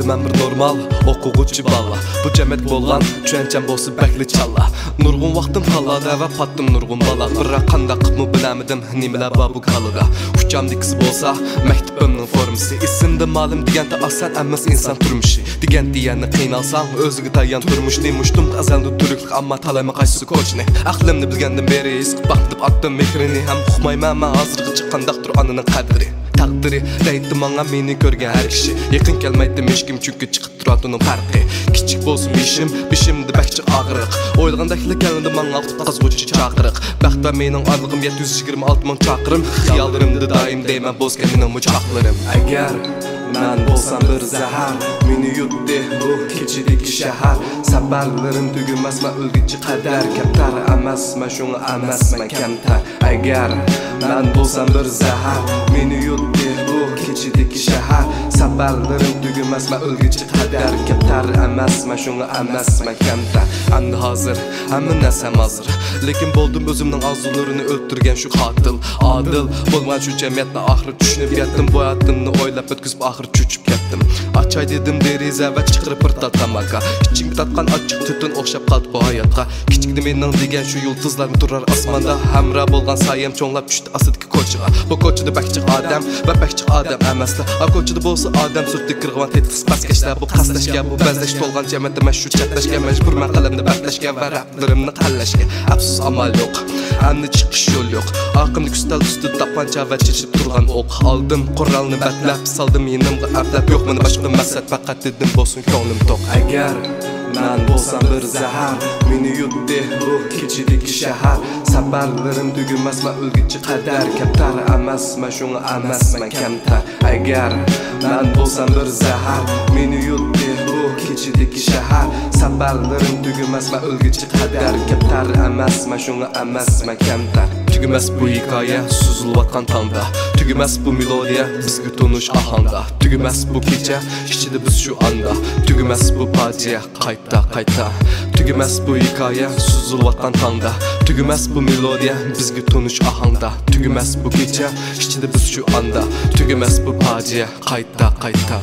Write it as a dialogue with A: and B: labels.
A: Mən bir normal oxuğucu balla. Bu cəmiyyət bolğan düşəncəm bolsa bəkli çalla. Nurgun vaxtım halada və patdım nurgun bala. Bırak qandaq mı biləmidim nimələr var bu qalıda. Uçam dikisi bolsa məktubumның formisi. İsimdə malım digəndə asan əmməs insan turmuşu. Digən deyəni qiynalsan özüge tayan turmuş. Neymuşdum qazandı türüklük amma talayma qaysı koçni. Aqlimni bilgəndən beri isqib baxdıb attım mekrini. Həm uxmayman mən hazırğı çıxqandaqdır anının qədri. Taqdiri deydi mənə meni görgən hər kişi. Yaxın gəlməydim eşkim çünki çıxıb durad onun fərqi. Kiçik bolsun işim, bişimdi bəkçi ağırıq. Oylağındakıla gəlindi mənə qazğucu çağırıq. Bəxtə mənim arlığım 726 min çağırım. Xiyallarımda daim deymən boz gəlinəm uçaqlarım. Əgər mən bolsam bir zəhər, meni yutdi bu keçidik şəhər. Səbərlərim tügünməsmə ölgücü qədər. Kəmtər əməsmə şunu əməsmə kəmtər. Əgər mən bolsam bir zəhər, meni yutdi bu keçidik şəhər. Səbərlərim tügünməsmə ölgücü qədər. Kəmtər əməsmə şunu əməsmə kəmtər. Əmdi hazır, əmin nəsəm hazır. Lekin boldum özümdən arzularını öldürgən şu qatil. Adil bolman şu cəmiyyətlə axırı düşünüb yətdim. Bu həyatımını oylab ötküzüb axırı çöçüb getdim. Açay dedim derizə və çıxırıb bir tatamaqa. İçim tatqan açıq tütün oxşab qaldı bu həyatqa. Kiçikdi məndən digən şu yıldızlar durar asmanda. Həmra bolğan sayəm çoğunlab düşdü asıdki koçuğa. Bu koçuda bəkçik adəm və bəkçik adəm əməslə. A koçuda bolsa adəm sürtdü qırğıvan tetqis bəskəşlər. Bu qasləşkə, bu bəzləş dolğan cəmiyyətdə məşhur çətləşkə. Məcbur mən qələmdə bəkləşkə və rəplərimlə qəlləşkə. Əfsus amal yox, əmni çıxış yol yox. Arqımda küstəl üstü tapanca və çeşib durğan oq. Aldım qoralını bətləb, saldım yenimdə ərdəb. Yox mənə başqa məsəd, fəqət dedim bolsun könlüm toq. Əgər mən bolsam bir zəhər, meni yutdi bu keçidik şəhər. Səbərlərim tügünməsmə ölgücü qədər. Kəmtər əməsmə şunu əməsmə kəmtər. Əgər mən bolsam bir zəhər, meni yutdi bu keçidik şəhər. Səbərlərim tügünməsmə ölgücü qədər. Kəmtər əməsmə şunu əməsmə kəmtər. Tügüməz bu hikayə süzülüvatqan tanda. Tügüməz bu melodiya bizgi tunuş ahanda. Tügüməz bu gecə işçidi biz şu anda. Tügüməz bu partiya qayta qayta. Tügüməz bu hikayə süzülüvatqan tanda. Tügüməz bu melodiya bizgi tunuş ahanda. Tügüməz bu gecə işçidi biz şu anda. Tügüməz bu partiya qayta qayta.